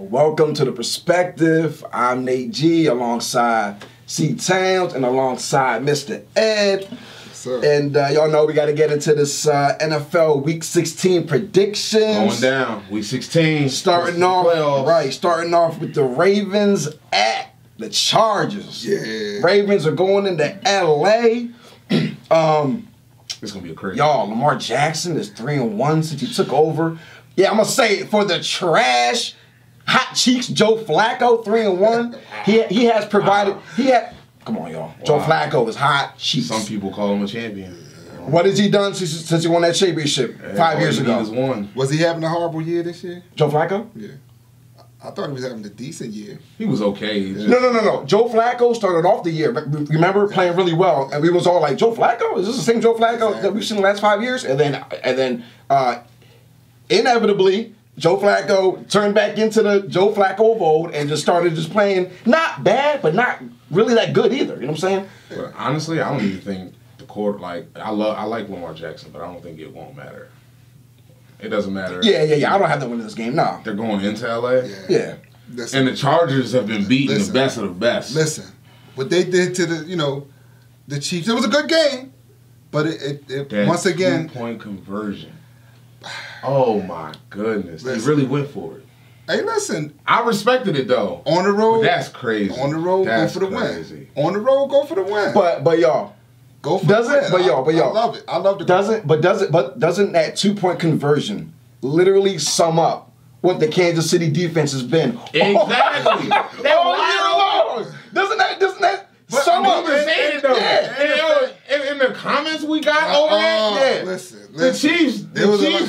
Welcome to The Perspective. I'm Nate G alongside C. Towns and alongside Mr. Ed. Sir. And y'all know we got to get into this NFL Week 16 predictions. Going down, Week 16. Starting off with the Ravens at the Chargers. Yeah. Ravens are going into LA. It's going to be a crazy. Y'all, Lamar Jackson is 3-1 since he took over. Yeah, I'm going to say it for the trash. Hot cheeks, Joe Flacco, 3-1. He has provided. Come on, y'all. Wow. Joe Flacco is hot cheeks. Some people call him a champion. What has he done since he won that championship 5 years ago? Was he having a horrible year this year? Joe Flacco? Yeah. I thought he was having a decent year. He was okay. No. Joe Flacco started off the year, remember, playing really well, and we was all like, Joe Flacco? Is this the same Joe Flacco that we've seen the last 5 years? And then inevitably, Joe Flacco turned back into the Joe Flacco of old and just started playing not bad, but not really that good either. You know what I'm saying? But honestly, I don't even think the court, I like Lamar Jackson, but I don't think it won't matter. It doesn't matter. Yeah. I don't have to win this game, no. They're going into LA? Yeah. And the Chargers have been beating the best of the best. Listen, what they did to the Chiefs, it was a good game, but it once again. 2-point conversion. Oh my goodness. Listen. They really went for it. Hey, listen. I respected it though. On the road. But that's crazy. On the road, that's go for the crazy. win. On the road, go for the win. But y'all. Go for the win. But y'all. I love it. I love the doesn't that 2-point conversion literally sum up what the Kansas City defense has been? Exactly. Doesn't that sum up? In the comments we got over there, listen. The Chiefs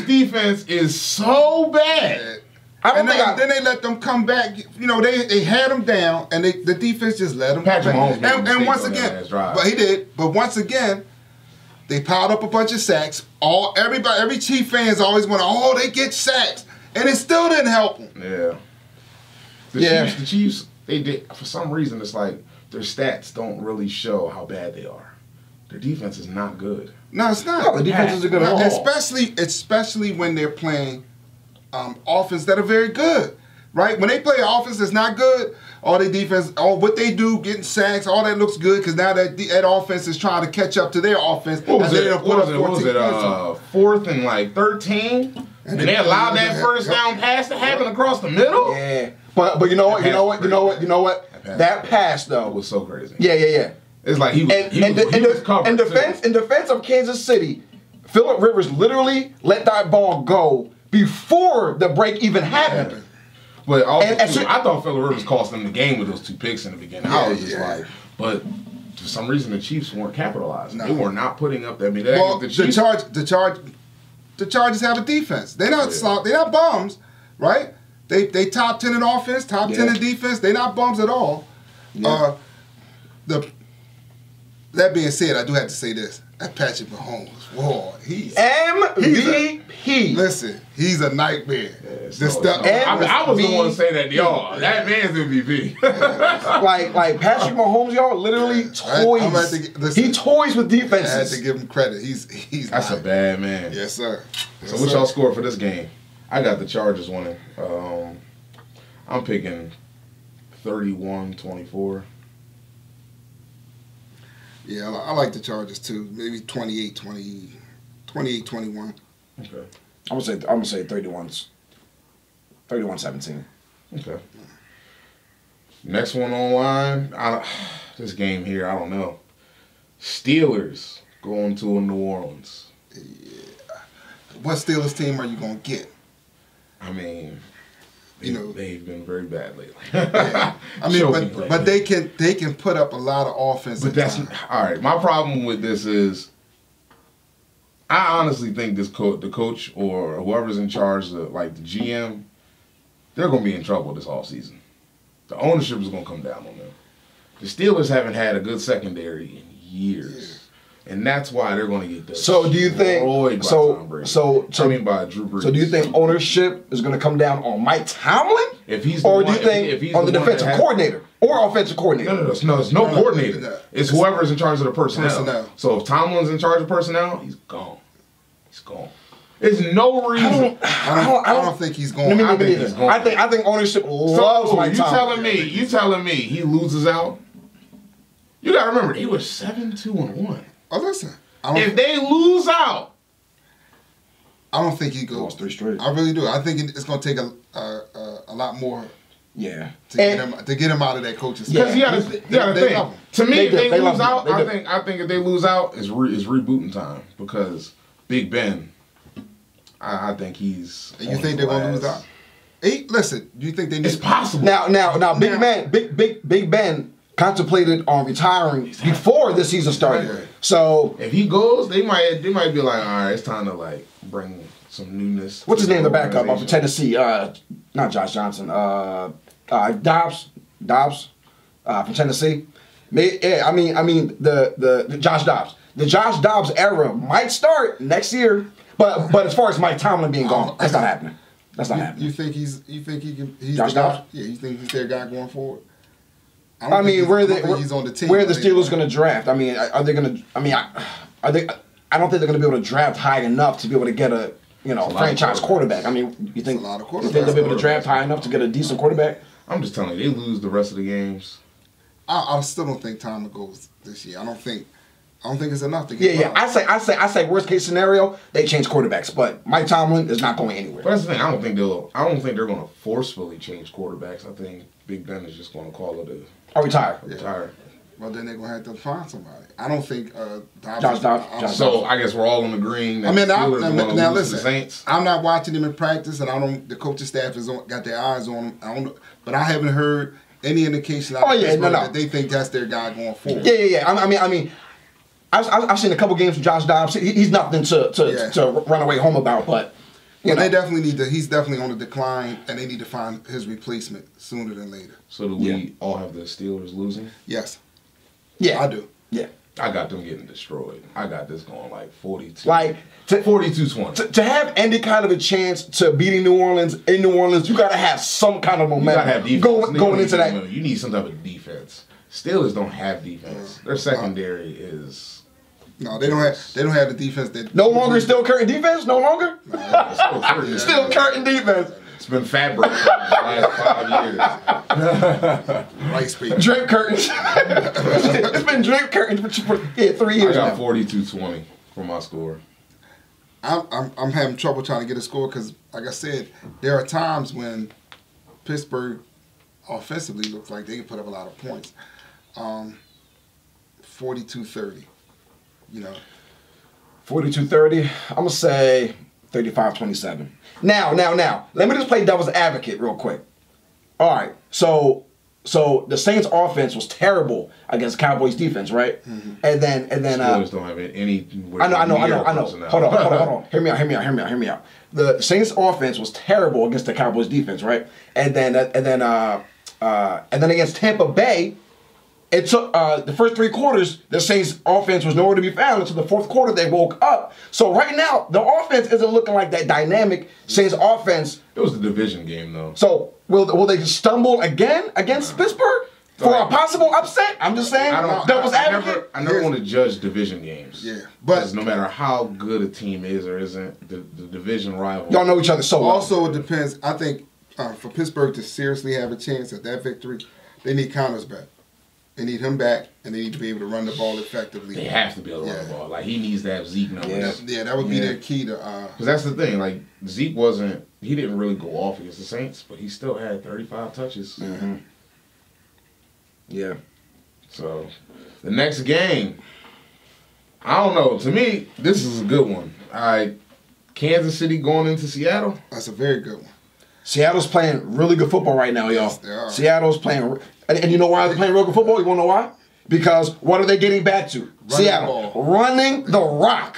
defense is so bad. Then they let them come back. They had them down, and the defense just let them. Patrick Mahomes and once again, but he did. But once again, they piled up a bunch of sacks. Every Chief fans always want they get sacks, and it still didn't help them. Yeah. The Chiefs, they did for some reason. It's like their stats don't really show how bad they are. Their defense is not good. No, it's not. No, the defense is good at all. Especially when they're playing offense that are very good, right? When they play offense that's not good, all their defense, what they do, getting sacks, all that looks good because now that offense is trying to catch up to their offense. What was it? 4th and 13? And they allowed that first down pass to happen across the middle? Yeah. But you know what? That pass though was so crazy. Yeah. It's like he was covered. In defense of Kansas City, Phillip Rivers literally let that ball go before the break even happened. But also, I thought Phillip Rivers cost them the game with those 2 picks in the beginning. I was just like, but for some reason the Chiefs weren't capitalizing. No. They were not putting up that. The Chargers have a defense. They're not they're not bums, right? They top 10 in offense, top 10 in defense. They're not bums at all. Yeah. That being said, I do have to say this. That Patrick Mahomes, whoa, he's MVP. Listen, he's a nightmare. I was the one to say that, y'all. That man's MVP. like Patrick Mahomes, y'all, literally toys. He toys with defenses. I had to give him credit. He's That's a bad man. Yes, sir. So what y'all score for this game? I got the Chargers winning. I'm picking 31-24. Yeah, I like the Chargers too. Maybe 28-21. Okay. I'm gonna say 31-17. Okay. Next one online. This game here, I don't know. Steelers going to New Orleans. Yeah. What Steelers team are you gonna get? I mean, they've been very bad lately. Yeah. I mean, but they can put up a lot of offense. But that's all right. My problem with this is, I honestly think the coach or whoever's in charge, like the GM, they're going to be in trouble this offseason. The ownership is going to come down on them. The Steelers haven't had a good secondary in years. And that's why they're going to get this. So do you think? By Drew Brees. So do you think ownership is going to come down on Mike Tomlin? If he's or do you think on the defensive coordinator or offensive coordinator? No. It's no coordinator. It's whoever's in charge of the personnel. So if Tomlin's in charge of personnel, he's gone. There's no reason. I don't think he's going. I think ownership loves Mike Tomlin. You telling me he loses out? You gotta remember he was 7-2-1. Oh, listen. If they lose out, I don't think he goes 3 straight. I really do. I think it's going to take a lot more. Yeah. To get him out of that coaching staff. Because you gotta think. To me, if they lose out, I think if they lose out, it's rebooting time because Big Ben. I think he's. And you think they're going to lose out? Listen, do you think they need? It's possible. Now, Big Ben contemplated on retiring before the season started. Right. So if he goes, they might be like, all right, it's time to like bring some newness. What's his name? The backup of Tennessee? Not Josh Johnson. Dobbs from Tennessee. I mean the Josh Dobbs. The Josh Dobbs era might start next year, but as far as Mike Tomlin being gone, that's not happening. That's not happening. You think he can? He's Josh Dobbs? Yeah, you think he's their guy going forward? He's on the team. Where are the Steelers going to draft? I mean, are they going to? I mean, are they? I don't think they're going to be able to draft high enough to be able to get a franchise quarterback. I mean, you think they'll be able to draft high enough to get a decent quarterback? I'm just telling you, they lose the rest of the games. I still don't think Tomlin goes this year. I don't think it's enough to get. Yeah. I say worst case scenario, they change quarterbacks, but Mike Tomlin is not going anywhere. But that's the thing. I don't think they're going to forcefully change quarterbacks. I think Big Ben is just going to call it I'll retire. Retire. Well, then they're going to have to find somebody. I don't think Josh. So I guess we're all on the green. I mean, now listen. The Saints. I'm not watching them in practice, and the coaching staff got their eyes on them. But I haven't heard any indication that they think that's their guy going forward. Yeah. I mean, I've seen a couple games from Josh Dobbs. He's nothing to run away home about, but. They definitely need to. He's definitely on the decline, and they need to find his replacement sooner than later. So do we all have the Steelers losing? Yes. Yeah, I do. Yeah, I got them getting destroyed. I got this going like 42. 42-20. To have any kind of a chance to beating New Orleans in New Orleans, you got to have some kind of momentum. You got to have defense. Going into that. You need some type of defense. Steelers don't have defense. Their secondary is. No, they don't have the defense that. No longer still curtain defense. No longer. Still curtain defense. It's been fabric for the last 5 years. Right speed. Drape curtains. It's been drape curtains for 3 years. I got 42-20 for my score. I'm having trouble trying to get a score because, like I said, there are times when Pittsburgh offensively looks like they can put up a lot of points. 42-30. 42-30. I'm gonna say 35-27. Now, let me just play devil's advocate real quick. All right, so the Saints' offense was terrible against Cowboys' defense, right? Mm-hmm. And then Steelers don't have any. I know. Hold on. Hear me out. The Saints' offense was terrible against the Cowboys' defense, right? And then against Tampa Bay. It took the first 3 quarters, the Saints' offense was nowhere to be found until the 4th quarter they woke up. So right now, the offense isn't looking like that dynamic Saints offense. It was the division game, though. So will they stumble again against Pittsburgh for a possible upset? I'm just saying. I never want to judge division games. Yeah, but no matter how good a team is or isn't, the division rival. Y'all know each other so well. Also, it depends. I think for Pittsburgh to seriously have a chance at that victory, they need Connors back. They need him back, and they need to be able to run the ball effectively. They have to be able to run the ball. Like, he needs to have Zeke numbers. Yeah, that would be their key to. Because that's the thing. Like, Zeke he didn't really go off against the Saints, but he still had 35 touches. Mm-hmm. Yeah. So, the next game, I don't know. To me, this is a good one. All right, Kansas City going into Seattle. That's a very good one. Seattle's playing really good football right now, y'all. Yes, they are. Seattle's playing, and you know why they're playing real good football? You want to know why? Because what are they getting back to? Seattle. Running the rock.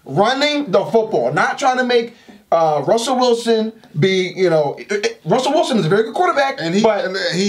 Running the football. Not trying to make Russell Wilson be, Russell Wilson is a very good quarterback. And he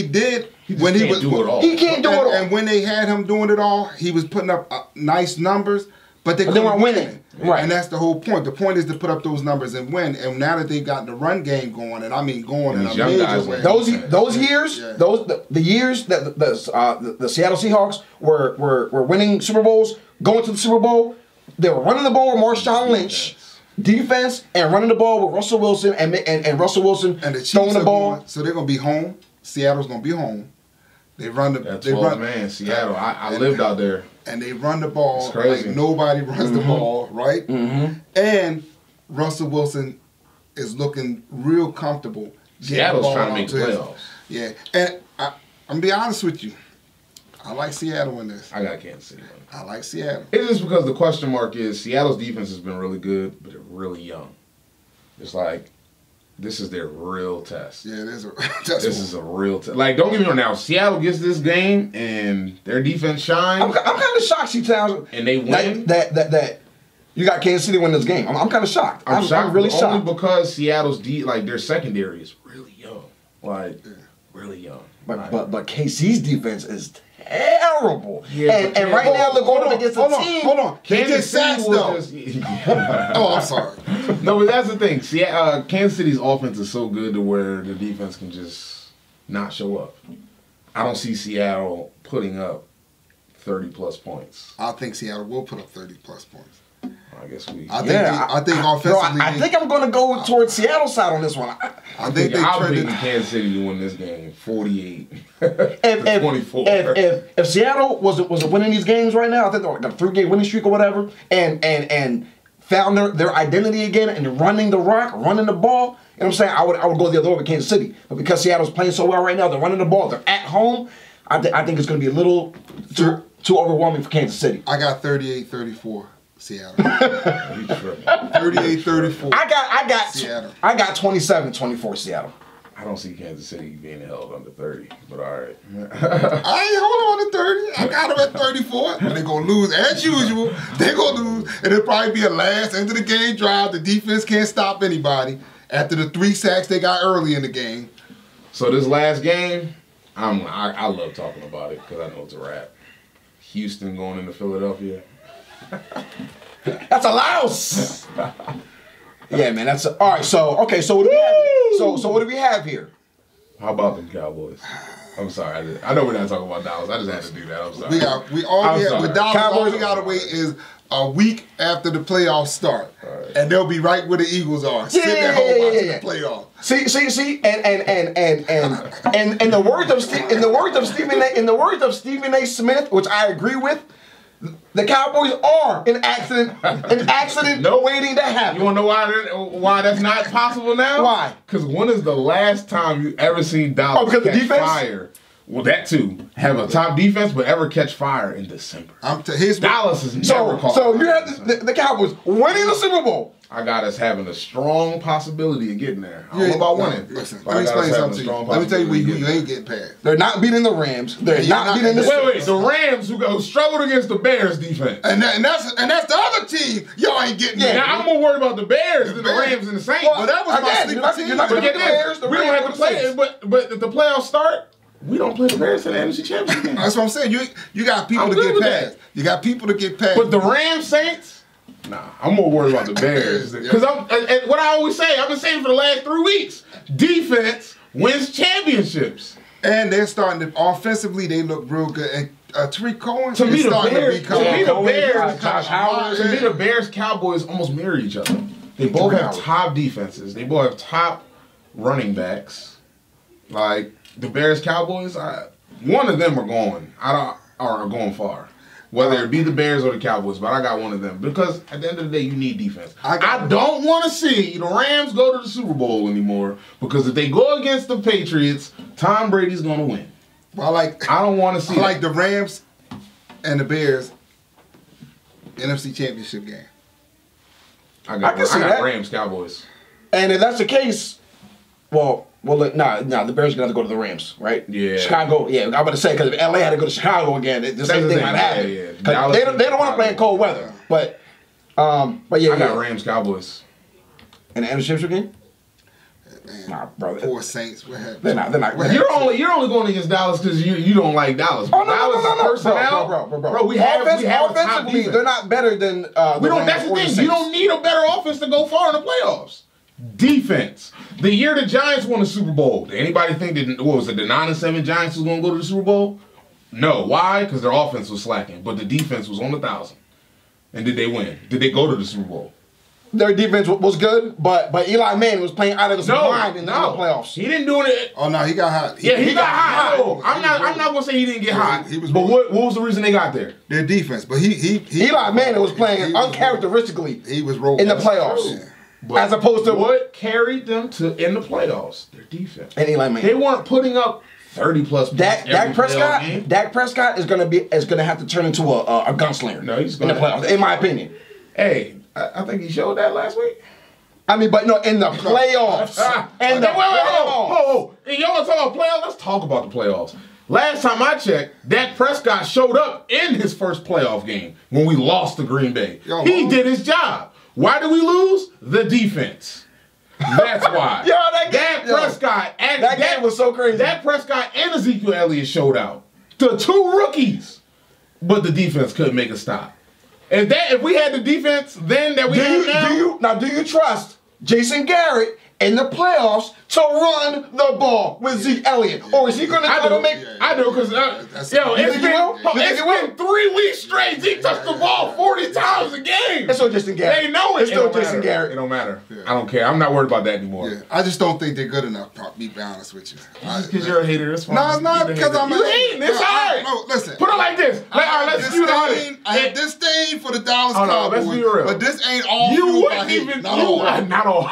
did. He can't do it all. He can't do it all. And when they had him doing it all, he was putting up nice numbers. But they weren't winning. Right. And that's the whole point. The point is to put up those numbers and win. And now that they've got the run game going, and I mean going in a major way. Those years, the years that the Seattle Seahawks were winning Super Bowls, going to the Super Bowl, they were running the ball with Marshawn Lynch. defense and running the ball with Russell Wilson and Russell Wilson And the Chiefs throwing the ball. so they're gonna be home. Seattle's gonna be home. They run the. That They 12 run. man Seattle. I lived out there. And they run the ball It's crazy. like nobody runs the ball, right? Mm-hmm. And Russell Wilson is looking real comfortable. getting the Seattle's ball trying to out make the his- playoffs. Yeah, and I'm gonna be honest with you. I like Seattle in this. I got Kansas City. I like Seattle. It's just because the question mark is Seattle's defense has been really good, but they're really young. It's like this is their real test. Yeah, there's a. This is a real test. Like, don't get me wrong. Now, Seattle gets this game and their defense shines, I'm kind of shocked, Towns, and they win. that you got Kansas City win this game. I'm kind of shocked. I'm shocked, really but shocked. only because Seattle's their secondary is really young, like really young. But KC's defense is terrible. Yeah, and right now they're going up against a team. Hold on. He Kansas just sacks City though. was just. Oh, I'm sorry. No, but that's the thing. Kansas City's offense is so good to where the defense can just not show up. I don't see Seattle putting up 30-plus points. I think Seattle will put up 30-plus points. I guess we. I think offensively. I think I'm going to go towards Seattle side on this one. I think they I'm traded. picking Kansas City to win this game, 48 If 24. if Seattle was winning these games right now, I think they're like a 3-game winning streak or whatever, and found their identity again and running the rock, running the ball. You know what I'm saying? I would go the other way with Kansas City, but because Seattle's playing so well right now, they're running the ball, they're at home. I think it's going to be a little too overwhelming for Kansas City. I got 38-34 Seattle. You tripping. 38-34. Seattle. I got 27-24 Seattle. I don't see Kansas City being held under 30, but all right. I ain't holding on to 30. I got them at 34. And they're going to lose as usual. They're going to lose. And it'll probably be a last end of the game drive. The defense can't stop anybody after the 3 sacks they got early in the game. So this last game, I love talking about it because I know it's a wrap. Houston going into Philadelphia. That's a louse. Yeah, man. All right. So what do we have? So what do we have here? How about them Cowboys? I'm sorry. I know we're not talking about Dallas. I just had to do that. I'm sorry. With Dallas, all Cowboys we got to wait is a week after the playoffs start. Right. And they'll be right where the Eagles are. Sitting at home watching the playoffs. See, and in the words of Stephen A. Smith, which I agree with, the Cowboys are an accident waiting to happen. You want to know why that's not possible now? Why? Because when is the last time you ever seen Dallas because catch the defense? fire? Well, that too. Have a top defense, but ever catch fire in December. Dallas is never caught. So you have the Cowboys winning the Super Bowl. I got us having a strong possibility of getting there. I don't know about winning. Listen, let me explain something to you. Let me tell you who you ain't getting past. They're not beating the Rams. They're not beating the Wait, the Rams who struggled against the Bears defense. And that's the other team y'all ain't getting. Yeah, now I'm more worried about the Bears than the Rams and the Saints. Well, that was my sleeper team. You're not going to get the Bears. We don't have to play, but if the playoffs start, we don't play the Bears in the NFC Championship game. That's what I'm saying. You got people to get past. You got people to get past. But the Rams, Saints, nah, I'm more worried about the Bears. Because what I always say, I've been saying for the last 3 weeks, defense wins championships. And they're starting to, offensively, they look real good. And Tariq Cohen To me, is starting the to Bears, Cowboys almost mirror each other. They both have top defenses. They both have top running backs. Like the Bears, Cowboys, one of them are going far. Whether it be the Bears or the Cowboys, but I got one of them. Because at the end of the day, you need defense. I don't want to see the Rams go to the Super Bowl anymore. Because if they go against the Patriots, Tom Brady's going to win. Well, I don't want to see like the Rams and the Bears NFC Championship game. I got Rams, Cowboys. And if that's the case, the Bears are going to go to the Rams, right? Yeah. Chicago, I'm about to say, because if LA had to go to Chicago again, the same thing might happen. Yeah. They don't want to play in cold weather. But yeah. I got Rams, Cowboys. And the NFC Championship game? Nah, brother. Poor Saints. They're not. You're only going against Dallas because you don't like Dallas. Oh, no. Bro, we have offensively, they're not better than we don't. That's the thing. You don't need a better offense to go far in the playoffs. Defense. The year the Giants won the Super Bowl, did anybody think that the 9-7 Giants was going to go to the Super Bowl? No. Why? Because their offense was slacking, but the defense was on 1,000. And did they win? Did they go to the Super Bowl? their defense was good, but Eli Manning was playing out of his mind in the playoffs. He didn't do it. Oh no, he got hot. He got hot. No, I'm not gonna say he didn't get hot. But what was the reason they got there? Their defense. But Eli Manning was playing uncharacteristically in the playoffs. But as opposed to what carried them to in the playoffs? Their defense. And Eli Manning. They weren't putting up 30+ points. Dak Prescott is gonna have to turn into a gunslinger. No, he's in the playoffs, in my opinion. Hey, I think he showed that last week. I mean, but no, in the playoffs. Y'all want to talk about playoffs? Let's talk about the playoffs. Last time I checked, Dak Prescott showed up in his first playoff game when we lost to Green Bay. He did his job. Why did we lose? The defense. That's why. Dak Prescott. That game was so crazy. Dak Prescott and Ezekiel Elliott showed out. The two rookies. But the defense couldn't make a stop. If we had the defense then that we have now. Do you trust Jason Garrett in the playoffs to run the ball with Zeke Elliott? Or is he going to try to make... I do, because, it's been 3 weeks straight. Zeke touched the ball 40 times a game. It's still Jason Garrett. They know it's still Jason Garrett. It don't matter. Yeah. I don't care. I'm not worried about that anymore. Yeah. I just don't think they're good enough, to be honest with you. Just because you're a hater, that's fine. No, it's not because I'm a hater. It's all right. No, listen. Put it like this. I had disdain for the Dallas Cowboys. Let's be real. But this ain't all you wouldn't even... Not all.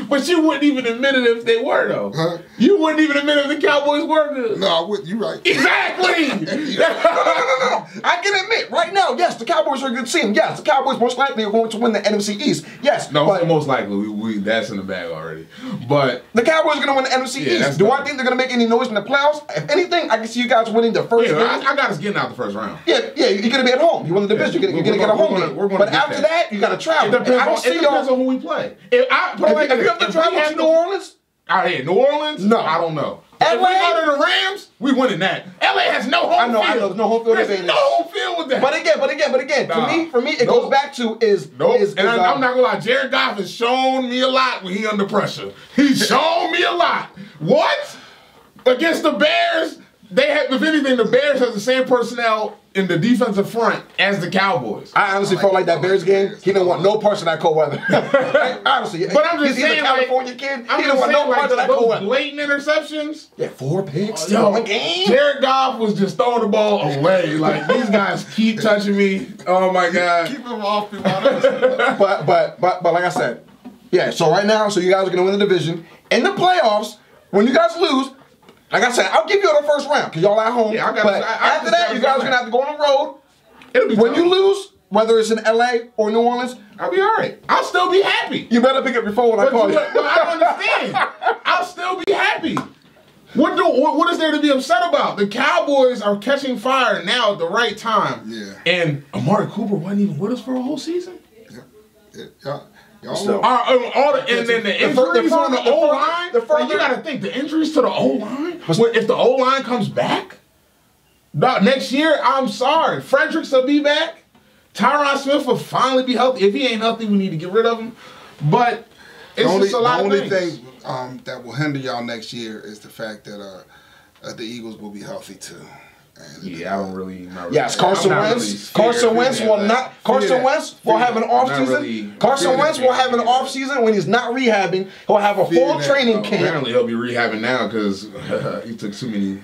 But you wouldn't even admit it if they were, though. Huh? You wouldn't even admit if the Cowboys were good. No, I wouldn't. You're right. Exactly. No. I can admit, right now, yes, the Cowboys are a good team. Yes, the Cowboys most likely are going to win the NFC East. Yes. No, most likely. That's in the bag already. But the Cowboys are going to win the NFC East. Do I think they're going to make any noise in the playoffs? If anything, I can see you guys winning the first game. I got us getting out the first round. Yeah, you're going to be at home. You won the division. You're going to get a home game. But after that, you got to travel. It depends on who we play. If you have to travel to New Orleans? Out here, New Orleans? No. I don't know. LA? If we go to the Rams, we winning that. LA has no home field. I know, no home field advantage. No home field with that. But again, for me, it goes back to I'm not gonna lie, Jared Goff has shown me a lot when he under pressure. He's shown me a lot. What? Against the Bears, if anything, the Bears have the same personnel in the defensive front as the Cowboys. I honestly felt like that Bears game, he didn't want no parts of that cold weather. Honestly. But I'm just saying, he's a California kid. He didn't want no parts of that cold weather. Blatant interceptions. Yeah, 4 picks in one game. Jared Goff was just throwing the ball away. Like, these guys keep touching me. Oh my God. Keep him off me. But like I said, yeah, so right now, you guys are going to win the division. In the playoffs, when you guys lose, like I said, I'll give you the first round because y'all at home. Yeah, after that, you guys are going to have to go on the road. It'll be when you lose, whether it's in LA or New Orleans, I'll be all right. I'll still be happy. You better pick up your phone when I call you. But I don't understand. I'll still be happy. What is there to be upset about? The Cowboys are catching fire now at the right time. Yeah. And Amari Cooper wasn't even with us for a whole season. Yeah. And then the injuries on the O-line. You got to think, the injuries to the O-line. If the O-line comes back next year, I'm sorry. Fredericks will be back. Tyron Smith will finally be healthy. If he ain't healthy, we need to get rid of him. But it's just a lot of things. The only thing that will hinder y'all next year is the fact that the Eagles will be healthy too. Yeah, I don't really. Yes, Carson Wentz. Carson Wentz will have an off season. Carson Wentz will have an off season when he's not rehabbing. He'll have a full training camp. Apparently, he'll be rehabbing now because he took too many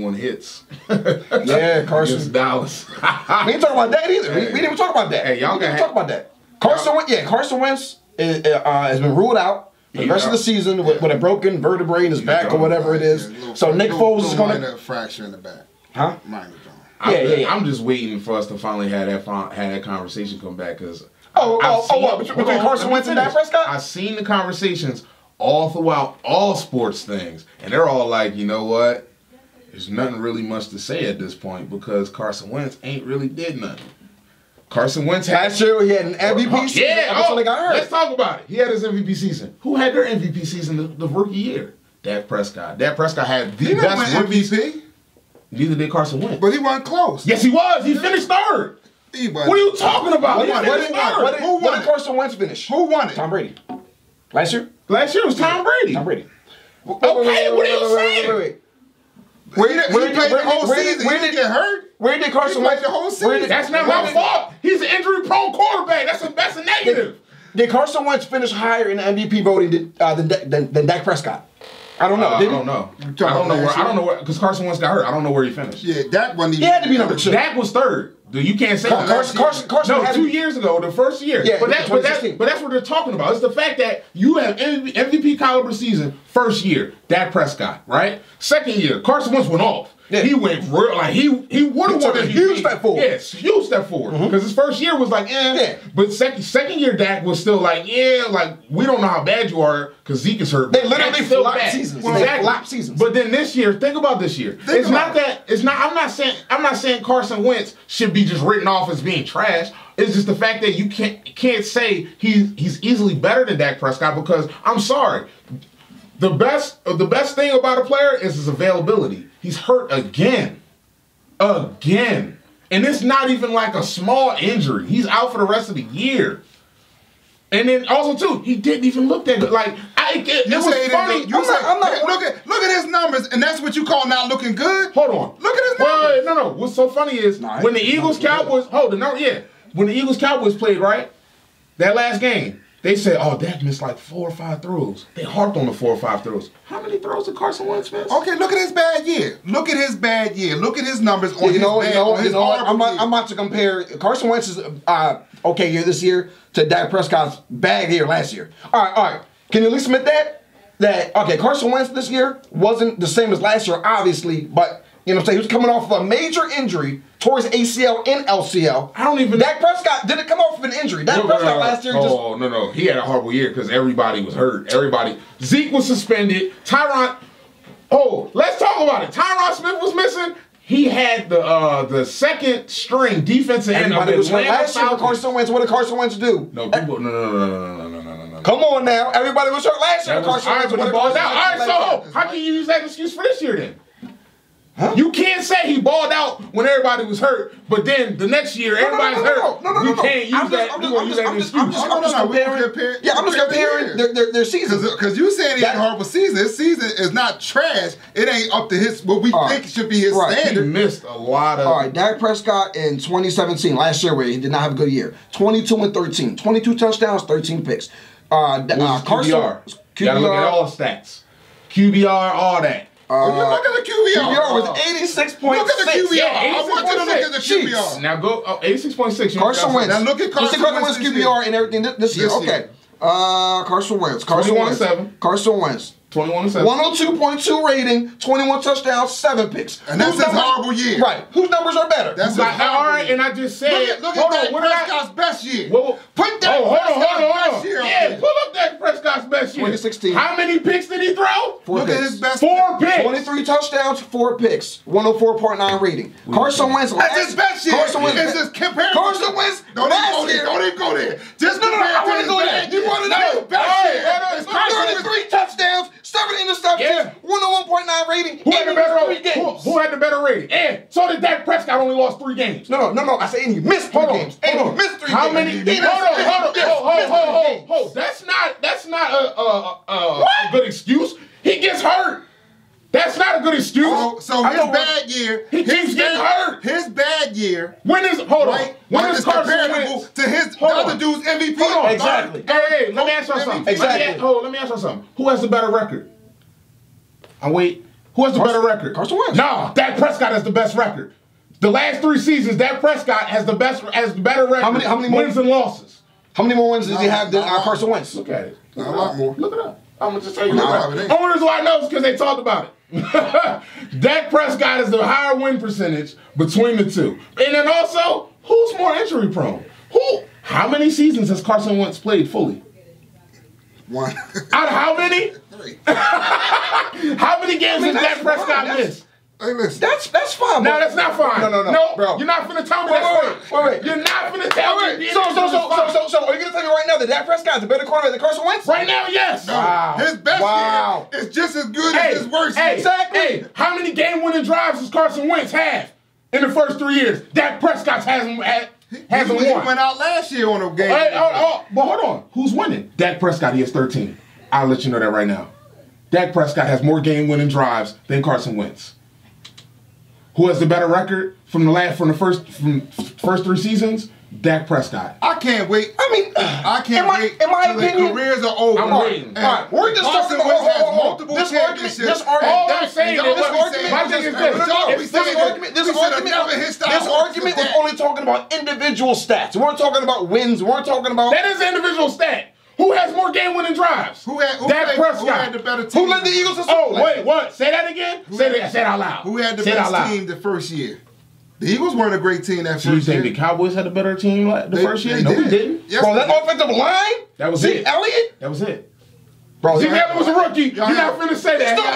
one hits. Yeah, Carson. Against Dallas. We ain't talking about that either. We didn't even talk about that. Hey, y'all didn't talk about that. Carson Wentz has been ruled out the rest of the season with a broken vertebrae in his back or whatever it is. So Nick Foles is going to fracture in the back. Huh? I'm just waiting for us to finally have that conversation come back because between Carson Wentz and Dak Prescott? I've seen the conversations all throughout all sports things, and they're all like, you know what? There's nothing really much to say at this point because Carson Wentz ain't really did nothing. Carson Wentz last year he had an MVP season. Let's talk about it. He had his MVP season. Who had their MVP season the rookie year? Dak Prescott. Dak Prescott had the best MVP. Neither did Carson Wentz. But he wasn't close. Yes, he was. He finished third. What are you talking about? Who won did Carson Wentz finish? Who won it? Tom Brady. Last year? Last year was Tom Brady. Tom Brady. Okay, what are you saying? Where did the whole season? Where did he get hurt? Where did Carson Wentz the whole season? That's not my fault. He's an injury-prone quarterback. That's a negative. Did Carson Wentz finish higher in the MVP voting than Dak Prescott? I don't know. I don't know. I don't know where because Carson Wentz got hurt. I don't know where he finished. Yeah, Dak wasn't even. He had to be number 2. Dak was 3rd. You can't say Carson no, 2 years ago, the first year. Yeah, but that's what they're talking about. It's the fact that you have MVP caliber season first year, Dak Prescott, right? Second year, Carson Wentz went off. Yeah. He went real like he would have won a huge step forward. Yes, huge step forward. Because his first year was like, Yeah. But second year Dak was still like, like we don't know how bad you are because Zeke is hurt. They literally flop seasons. Exactly. They flop seasons. But then this year, think about this year. I'm not saying Carson Wentz should be just written off as being trash. It's just the fact that you can't say he's easily better than Dak Prescott because I'm sorry. The best thing about a player is his availability. He's hurt again. And it's not even like a small injury. He's out for the rest of the year. And then also too, he didn't even look that good. Like it was funny. Look at his numbers, and that's what you call not looking good. Hold on. Look at his numbers. No. What's so funny is when the Eagles Cowboys when the Eagles Cowboys played right, that last game. They said, "Oh, Dak missed like 4 or 5 throws." They harped on the 4 or 5 throws. How many throws did Carson Wentz miss? Okay, look at his bad year. Look at his bad year. Look at his numbers on his bad year. I'm about to compare Carson Wentz's okay year this year to Dak Prescott's bad year last year. All right. Can you at least admit that okay, Carson Wentz this year wasn't the same as last year, obviously, but you know what I'm saying? He was coming off of a major injury towards ACL and LCL. Dak Prescott didn't come off of an injury. Dak Prescott last year just... Oh, no. He had a horrible year because everybody was hurt. Zeke was suspended. Let's talk about it. Tyron Smith was missing. He had the second string defensive end of the Atlanta Falcons. Carson Wentz. What did Carson Wentz do? No. Come on now. Everybody was hurt last year. Carson Wentz. All right, so how can you use that excuse for this year then? Huh? You can't say he balled out when everybody was hurt, but then the next year everybody's hurt. You can't use that. I'm just comparing their seasons. Because you saying he had a horrible season. His season is not trash. It ain't up to what we think should be his standard. He missed a lot of... All right, Dak Prescott in 2017, last year where he did not have a good year. 22-13. 22 touchdowns, 13 picks. Carson... QBR. You gotta look at all the stats. QBR, all that. Look at the QBR. QBR was 86.6. Look at the QBR. I want you to look at the QBR. Now go 86.6. Carson Wentz. Now look at Carson Wentz QBR and everything this year. Okay. Carson Wentz. 21-7. Carson Wentz. 21-7. 102.2 rating, 21 touchdowns, 7 picks. And that's his horrible year. Right. Whose numbers are better? That's his horrible year. And I just said, look at Dak Prescott's best year. Put Dak Prescott's best year. Yeah, pull up Dak Prescott's best year. 2016. How many picks did he throw? 4 picks. At his best. 4 picks. 23 touchdowns, 4 picks. 104.9 rating. Carson Wentz. That's his best year. Carson Wentz. It's just compared. Carson Wentz. Don't even go there. Just I want to go there. You want to know? Best year. 33 touchdowns, 7 interceptions. Yeah. 101.9 rating. Who had the better rating? And so did Dak Prescott only lost 3 games. No. I say he missed 3 games. He missed 3 games. How many? Hold. That's not a good excuse. He gets hurt. That's not a good excuse. So his bad year. He keeps getting hurt. His bad year. When is Carson Wentz to his other dude's MVP? Exactly. Hey, let me ask you something. Exactly. Let me ask you something. Who has the better record? Who has the better record? Carson Wentz. No, Dak Prescott has the best record. The last 3 seasons, Dak Prescott has the better record. How many wins and losses? How many more wins does he have than Carson Wentz? Look at it. A lot more. Look it up. I'm gonna just tell you. Only reason why I know is because they talked about it. Dak Prescott is the higher win percentage between the two, and then also, who's more injury prone? How many seasons has Carson Wentz played fully? 1. Out of how many? 3. How many games has Dak Prescott missed? Hey, listen. That's fine. No, that's not fine. No, bro. You're not finna tell me that's fine. Wait. You're not finna tell me. So, are you gonna tell me right now that Dak Prescott is a better quarterback than Carson Wentz? Right now, yes. No, his best year is just as good as his worst year. Exactly. Hey, how many game-winning drives does Carson Wentz have in the first 3 years? Dak Prescott hasn't won. He went out last year on a game. But hold on. Who's winning? Dak Prescott, he has 13. I'll let you know that right now. Dak Prescott has more game-winning drives than Carson Wentz. Who has the better record from the first 3 seasons? Dak Prescott. I can't wait. I can't wait. In my till opinion, their careers are over. I'm waiting. All right, we're just talking about multiple championships. This argument was only talking about individual stats. We weren't talking about wins. We weren't talking about. That is an individual stat. Who has more game-winning drives? Dak Prescott. Who had the better team? Who led the Eagles to Super Oh, wait, what? Say that again? Say it out loud. Who had the best team the first year? The Eagles weren't a great team that first year. You think the Cowboys had a better team the first year? No, we didn't. Yes, bro, that offensive line? That was Zeke it. Elliott? That was it. Bro, Zeke Elliott was a rookie. You're not finna say that. He was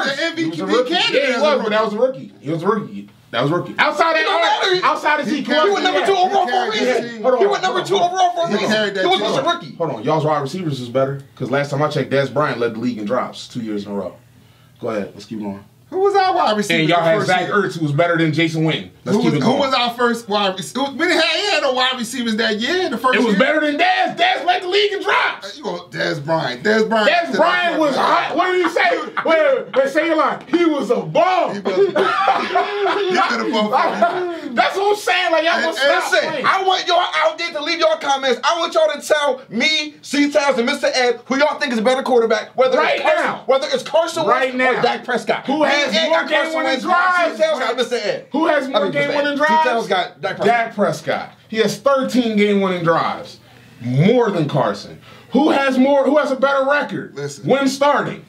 an MVP candidate. Yeah, he was, but that was a rookie. He was a rookie. That was a rookie. Outside of Zeke, he went number 2 overall for a reason. He went number 2 overall for a reason. He was a rookie. Hold on. Y'all's wide receivers is better. Because last time I checked, Dez Bryant led the league in drops 2 years in a row. Go ahead. Let's keep going. Who was our wide receiver? And y'all had Zach Ertz, who was better than Jason Witten. Let's keep it going. Who was our first wide receiver? We had no wide receivers that year. The first It was year. better than Dez. Dez led the league in drops. You go, Dez Bryant. Dez Bryant was hot. What did you say? Wait, say your line. He was a bum. He could have bumped. That's what I'm saying. Like, y'all gonna stop Listen, playing. I want y'all out there to leave your comments. I want y'all to tell me, C-Towns, and Mr. Ed who y'all think is a better quarterback, whether it's Carson Wentz or Dak Prescott. Who has more game-winning drives? C-Towns got Mr. Ed. Who has more game-winning drives? C-Towns got Dak Prescott. Dak Prescott. He has 13 game-winning drives, more than Carson. Who has a better record? Listen. When starting?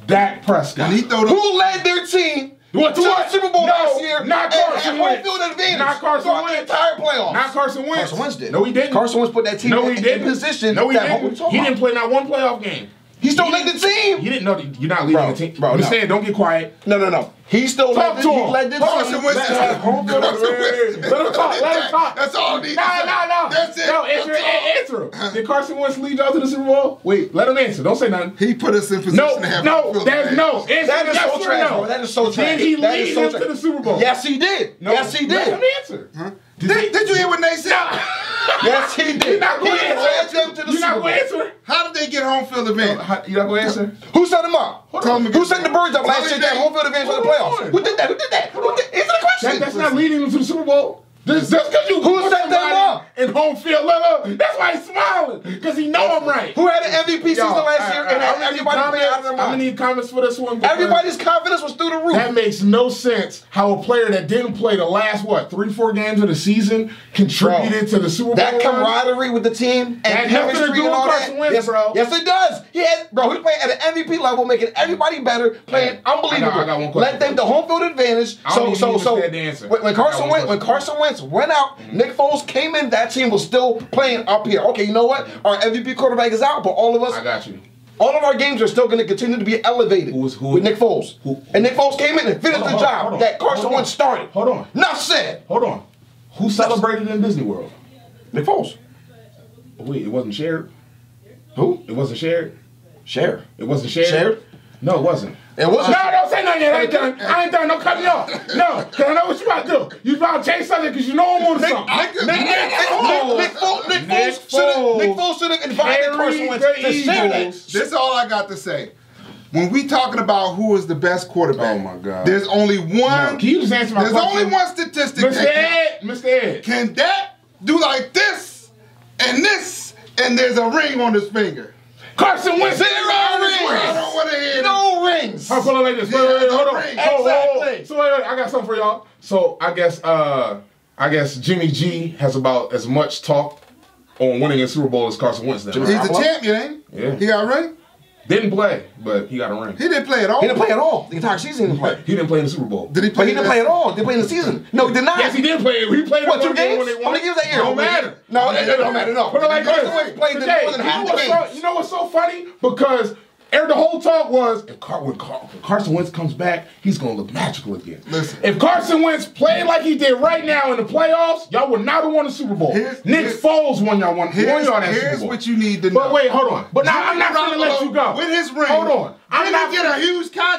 Dak Prescott. Who led their team to the Super Bowl last year? Not Carson Wentz. Home field advantage. Not Carson Wentz. The entire playoffs. Not Carson Wentz. Carson Wentz did. No, he didn't. Carson Wentz put that team in position. No, he didn't. He didn't play not one playoff game. He still led the team. He didn't know. You're not leading the team. Bro, I'm saying, don't get quiet. No. He still led the team. He led the team. Carson Wentz. Let him talk. That's all he needs. No. That's it. No, answer him. Did Carson Wentz lead y'all to the Super Bowl? Wait, let him answer. Don't say nothing. He put us in position to have that is so trash, bro. That is so trash. Did he lead them to the Super Bowl? Yes, he did. Yes, he did. Let him answer. Did you hear what they said? Yes, he did. You're not going to led them to the Super Bowl. answer. How did they get home field advantage? You're not going to answer? Who set him up? Who set the Birds up last year to have home field advantage for the playoffs? Who did that? Answer the question. That's not leading them to the Super Bowl. Just because you Who set them up in home field, look, that's why he's smiling, because he know I'm right. Who had an MVP season last year and everybody played out of their mind? I'm going to need comments for this one. Everybody's confidence was through the roof. That makes no sense how a player that didn't play the last, 3-4 games of the season contributed to the Super Bowl. That camaraderie with the team and chemistry and all that. Wentz, bro. Yes, it does. He was playing at an MVP level, making everybody better, playing unbelievable. I got one question. Let them the home field advantage. When Carson Wentz went out, Nick Foles came in, that team was still playing up here. Okay, you know what? Our MVP quarterback is out, but all of us. I got you. All of our games are still going to continue to be elevated with Nick Foles. And Nick Foles came in and finished the job that Carson Wentz started. Hold on. Enough said. Hold on. Who celebrated in Disney World? Nick Foles. Wait, it wasn't shared? Who? It wasn't shared? Shared. It wasn't shared? Shared? No, it wasn't. It wasn't. No, don't say nothing yet. I ain't done. Don't cut me off. No, because I know what you about to do. You about to change something because you know I'm on something. Nick Foles should have invited Carson Wentz to share that. This is all I got to say. When we talking about who is the best quarterback, oh my God, there's only one. No, can you just answer my question? There's only one statistic. Mr. Ed. Can that do like this, and there's a ring on his finger? Carson Wentz. 0 rings. I don't want to hear no rings. I'll put it like this. Wait, hold on. Exactly. So wait, I got something for y'all. So I guess Jimmy G has about as much talk on winning a Super Bowl as Carson Wentz does. He's the champion, ain't he? Yeah. He got a ring? Didn't play, but he got a ring. He didn't play at all. He didn't play at all. The entire season he didn't play. He didn't play in the Super Bowl. Did he play? But he didn't play at all. He didn't play in the season. No, he did not. Yes, he did play. He played what, 2 games? games? How many games that year? Don't matter. No, it don't matter. No. Put it like Carson Wentz played more than half the games. You know what's so funny? Because the whole talk was, when Carson Wentz comes back, he's going to look magical again. Listen. If Carson Wentz played like he did right now in the playoffs, y'all would not have won the Super Bowl. Nick Foles won y'all that Super Bowl. Here's what you need to know. But wait, hold on. But now I'm not going to let you go. With his ring. Hold on. Did he get a huge contract?